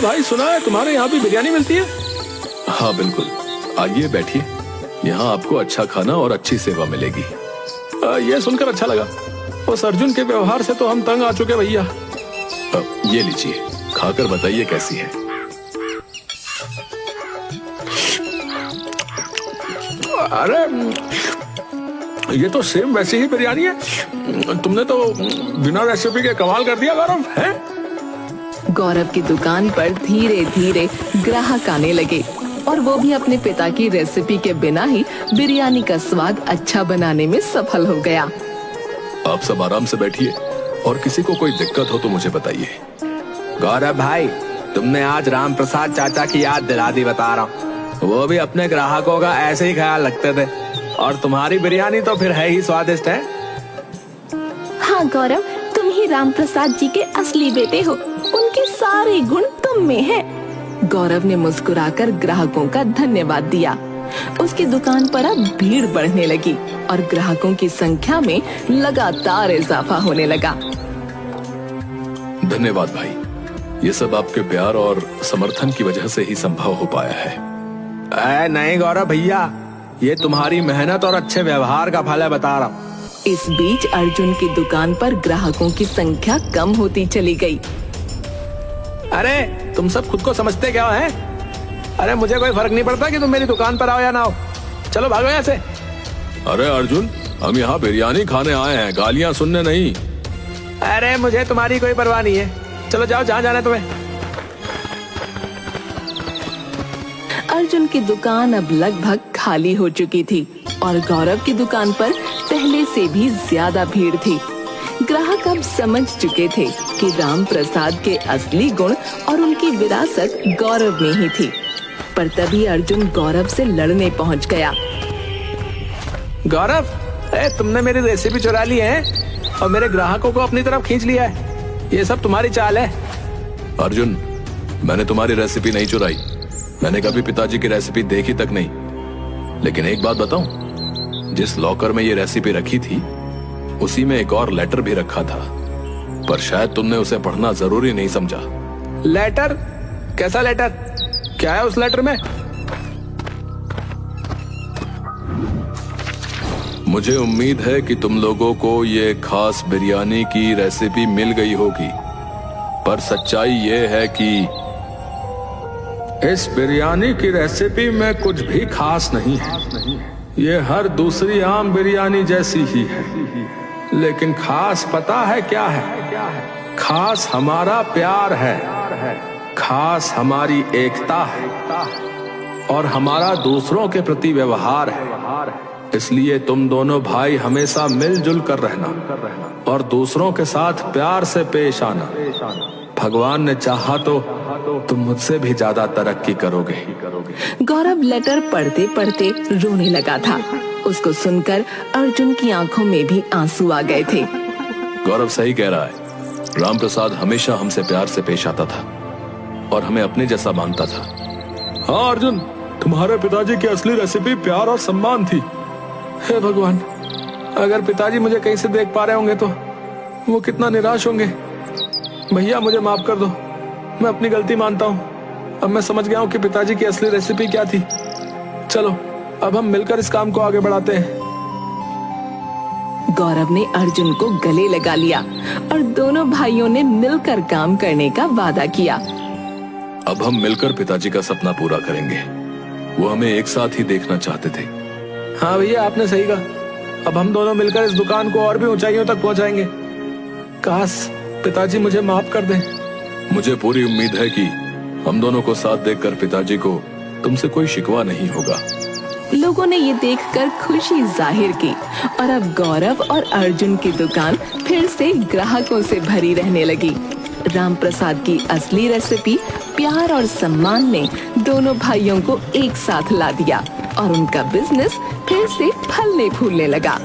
भाई सुना है तुम्हारे यहाँ भी बिरयानी मिलती है? हाँ बिल्कुल, आइए बैठिए। यहाँ आपको अच्छा खाना और अच्छी सेवा मिलेगी। ये सुनकर अच्छा लगा। उस अर्जुन के व्यवहार से तो हम तंग आ चुके भैया। ये लीजिए, खाकर बताइए कैसी है। अरे ये तो सेम वैसी ही बिरयानी है। तुमने तो बिना रेसिपी के कमाल कर दिया गौरव। है गौरव की दुकान पर धीरे धीरे ग्राहक आने लगे और वो भी अपने पिता की रेसिपी के बिना ही बिरयानी का स्वाद अच्छा बनाने में सफल हो गया। आप सब आराम से बैठिए और किसी को कोई दिक्कत हो तो मुझे बताइए। गौरव भाई, तुमने आज राम प्रसाद चाचा की याद दिला दी, बता रहा हूँ। वो भी अपने ग्राहकों का ऐसे ही ख्याल रखते थे और तुम्हारी बिरयानी तो फिर है ही स्वादिष्ट है। हाँ गौरव, तुम ही राम प्रसाद जी के असली बेटे हो। उनके सारे गुण तुम में हैं। गौरव ने मुस्कुराकर ग्राहकों का धन्यवाद दिया। उसकी दुकान पर अब भीड़ बढ़ने लगी और ग्राहकों की संख्या में लगातार इजाफा होने लगा। धन्यवाद भाई, ये सब आपके प्यार और समर्थन की वजह से ही संभव हो पाया है। नहीं गौरव भैया, ये तुम्हारी मेहनत और अच्छे व्यवहार का फल है, बता रहा हूँ। इस बीच अर्जुन की दुकान पर ग्राहकों की संख्या कम होती चली गई। अरे तुम सब खुद को समझते क्या हैं? अरे मुझे कोई फर्क नहीं पड़ता कि तुम मेरी दुकान पर आओ या ना आओ। चलो भागो यहाँ से। अरे अर्जुन, हम यहाँ बिरयानी खाने आए हैं, गालियाँ सुनने नहीं। अरे मुझे तुम्हारी कोई परवाह नहीं है। चलो जाओ, जहाँ जाना है तुम्हें। अर्जुन की दुकान अब लगभग खाली हो चुकी थी और गौरव की दुकान पर पहले से भी ज्यादा भीड़ थी। ग्राहक अब समझ चुके थे कि राम प्रसाद के असली गुण और उनकी विरासत गौरव में ही थी। पर तभी अर्जुन गौरव से लड़ने पहुंच गया। गौरव, तुमने मेरी रेसिपी चुरा ली है और मेरे ग्राहकों को अपनी तरफ खींच लिया है। ये सब तुम्हारी चाल है। अर्जुन, मैंने तुम्हारी रेसिपी नहीं चुराई। मैंने कभी पिताजी की रेसिपी देखी तक नहीं। लेकिन एक बात बताऊं, जिस लॉकर में ये रेसिपी रखी थी उसी में एक और लेटर भी रखा था, पर शायद तुमने उसे पढ़ना जरूरी नहीं समझा। लेटर? कैसा लेटर? क्या है उस लेटर में? मुझे उम्मीद है कि तुम लोगों को ये खास बिरयानी की रेसिपी मिल गई होगी, पर सच्चाई ये है कि इस बिरयानी की रेसिपी में कुछ भी खास नहीं है। ये हर दूसरी आम बिरयानी जैसी ही है। लेकिन खास पता है क्या है? खास हमारा प्यार है, खास हमारी एकता है और हमारा दूसरों के प्रति व्यवहार है। इसलिए तुम दोनों भाई हमेशा मिलजुल कर रहना और दूसरों के साथ प्यार से पेश आना। भगवान ने चाहा तो तुम मुझसे भी ज्यादा तरक्की करोगे। गौरव लेटर पढ़ते पढ़ते रोने लगा था। उसको सुनकर अर्जुन की आंखों में भी आंसू आ गए थे। गौरव सही कह रहा है। राम प्रसाद हमेशा हमसे प्यार से पेश आता था और हमें अपने जैसा मानता था। हाँ अर्जुन, तुम्हारे पिताजी की असली रेसिपी प्यार और सम्मान थी। हे भगवान, अगर पिताजी मुझे कहीं से देख पा रहे होंगे तो वो कितना निराश होंगे। भैया मुझे माफ कर दो, मैं अपनी गलती मानता हूँ। अब मैं समझ गया हूँ कि पिताजी की असली रेसिपी क्या थी। चलो अब हम मिलकर इस काम को आगे बढ़ाते हैं। गौरव ने अर्जुन को गले लगा लिया और दोनों भाइयों ने मिलकर काम करने का वादा किया। अब हम मिलकर पिताजी का सपना पूरा करेंगे। वो हमें एक साथ ही देखना चाहते थे। हाँ भैया, आपने सही कहा। अब हम दोनों मिलकर इस दुकान को और भी ऊंचाइयों तक पहुंचाएंगे। काश पिताजी मुझे माफ कर दें। मुझे पूरी उम्मीद है कि हम दोनों को साथ देखकर पिताजी को तुमसे कोई शिकवा नहीं होगा। लोगों ने ये देखकर खुशी जाहिर की और अब गौरव और अर्जुन की दुकान फिर से ग्राहकों से भरी रहने लगी। राम प्रसाद की असली रेसिपी प्यार और सम्मान ने दोनों भाइयों को एक साथ ला दिया और उनका बिजनेस फिर से फलने फूलने लगा।